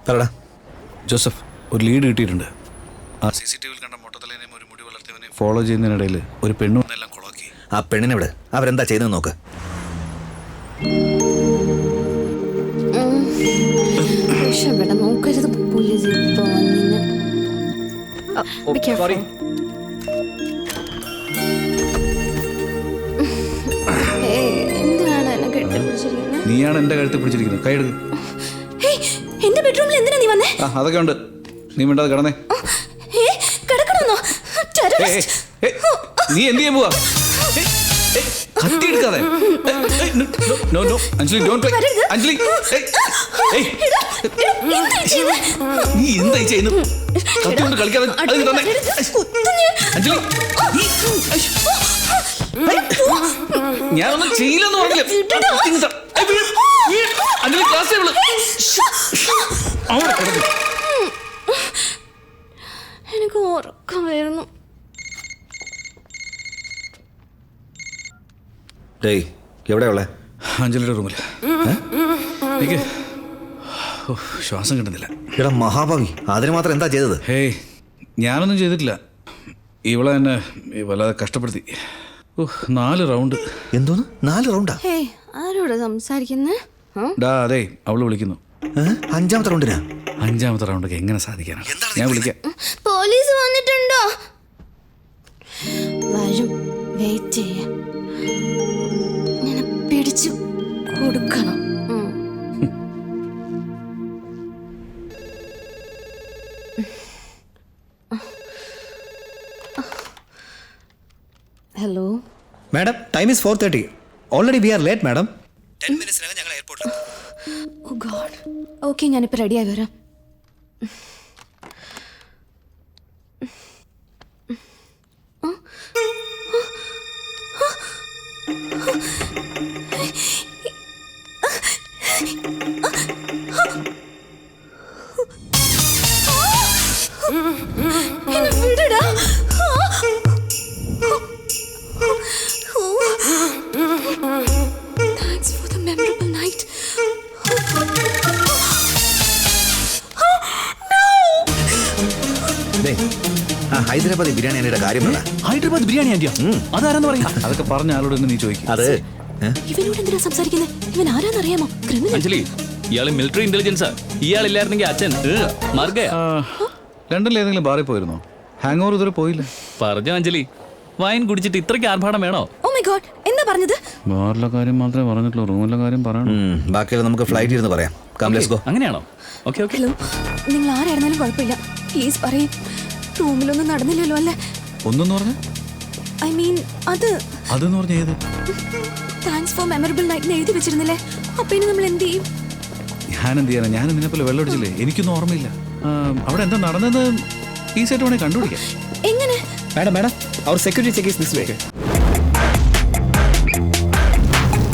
പറടാ. ജോസഫ്, ഒരു ലീഡ് കിട്ടിയിട്ടുണ്ട്. ആ CCTV കണ്ട മൊട്ടത്തലേനെയും ഒരു മുടി വളർത്തിയവനെയും ഫോളോ ചെയ്യുന്നതിനിടയിൽ ഒരു പെണ്ണു വന്നെല്ലാം കൊളാക്കി. ആ പെണ്ണിനെ വിട്, അവരെന്താ ചെയ്തെന്ന് നോക്ക്. നോക്കരുത് പോലീസ്. എന്തിനാണ് എന്നെ കെട്ടിപ്പിടിച്ചിരിക്കുന്നത്? നീയാണ് എന്റെ കഴുത്തിൽ പിടിച്ചിരിക്കുന്നത്. കൈ എടുക്ക്. എന്റെ ബെഡ്റൂമിൽ എന്തിനാ നീ വന്നേ? അതൊക്കെ ഉണ്ട്. നീ മിണ്ടാതെ കിടന്നേ. കിടക്കണമെന്നോ? നീ എന്ത് ചെയ്യാൻ പോവാ? കത്തി എടുക്കാതെ. No no Anjali, don't play. Anjali, നീ എന്തായി ചെയ്യുന്നു? കത്തി കൊണ്ട് കളിക്കാതെ അഞ്ജലി. ഞാനൊന്നും ചെയ്യില്ലെന്ന് പറഞ്ഞില്ല. അഞ്ജലി, ക്ലാസ് എനിക്ക് ഉറക്കം വരുന്നു. ഡേയ്, എവിടെയാ ഉള്ളേ? അഞ്ജലിയുടെ റൂമിൽ. എനിക്ക് ശ്വാസം കിട്ടുന്നില്ല. എടാ മഹാഭാവി, അതിന് മാത്രം എന്താ ചെയ്തത്? ഹേയ്, ഞാനൊന്നും ചെയ്തിട്ടില്ല. ഇവളെ എന്നെ വല്ലാതെ കഷ്ടപ്പെടുത്തി. 4 റൗണ്ട്. എന്തോന്ന് 4 റൗണ്ടാ? ആരോടാ സംസാരിക്കുന്നേ? അതെ, അവള് വിളിക്കുന്നു. 5ാമത്തെ റൗണ്ടിനാ? 5ാമത്തെ റൗണ്ടൊക്കെ എങ്ങനെ സാധിക്കാനാണ്? ഞാൻ വിളിക്കാം. പോലീസ് വന്നിട്ടുണ്ടോ? വരും, വെയിറ്റ് ചെയ്യാം. ഞാൻ പിടിച്ചു കൊടുക്കണം. Hello madam, time is 4:30. Already we are late madam. 10 മിനിറ്റ്സിനകം ഞങ്ങൾ എയർപോർട്ടിൽ. ഓ ഗോഡ്. ഓക്കെ, ഞാനിപ്പോൾ റെഡിയായി വരാം. എന്നെ വിടടാ. Thanks for the memorable night. Hyderabadi biryani ആൻറ്റിയുടെ കാര്യം പറ. ഹൈദരാബാദ് ബിരിയാണി ആൻറ്റിയാ? അതാരെന്ന് പറയും. അതൊക്കെ പറഞ്ഞ ആളോട് നീ ചോദിക്കും. അത് ഇവനോട് എന്തിനാ സംസാരിക്കുന്നത്? ഇവൻ ആരാന്നറിയാമോ? ക്രിമിനൽ. അഞ്ജലി, ഇയാള് മിലിറ്ററി ഇന്റലിജൻസാ. ഇയാളില്ലായിരുന്നെങ്കിൽ അച്ഛൻ ലണ്ടനിൽ ഏതെങ്കിലും ബാറിൽ പോയിരുന്നോ? ഹാങ് ഓവർ ഇതുവരെ പോയില്ല. പറഞ്ഞു അഞ്ജലി, വൈൻ കുടിച്ചിട്ട് ഇത്രയ്ക്ക് ആർഭാടം വേണോ? ഓ മൈ ഗോഡ്, എന്താ പറഞ്ഞത്? ബാറിലെ കാര്യം മാത്രമേ പറഞ്ഞിട്ടുള്ളൂ, റൂമിലെ കാര്യം പറയണം. ബാക്കിയുള്ള നമുക്ക് ഫ്ലൈറ്റ് ഇരുന്ന് പറയാം. Come let's go. അങ്ങനെയാണോ? Okay okay. ഹലോ, നിങ്ങൾ ആരായിരുന്നാലും കുഴപ്പമില്ല. പ്ലീസ് പറയും. റൂമിലൊന്നും നടന്നില്ലല്ലോ അല്ലേ? ഒന്നെന്ന് പറഞ്ഞ ഐ മീൻ അതെന്ന് പറഞ്ഞ ഏത്? താങ്ക്സ് ഫോർ മെമ്മറബിൾ നൈറ്റ് എഴുതി വെച്ചിരുന്നില്ലേ? അപ്പൊ ഇനി നമ്മൾ എന്ത് ചെയ്യും? ഞാൻ എന്ത് ചെയ്യാനാ? ഞാൻ നിന്നെ പോലെ വെള്ളം അടിച്ചില്ലേ? എനിക്കൊന്നും ഓർമ്മയില്ല. അവിടെ എന്താ നടന്നത് ഈസായിട്ട് വേണേ കണ്ടുപിടിക്കാം. എങ്ങനെ? മാഡം, അവർ security check is this way.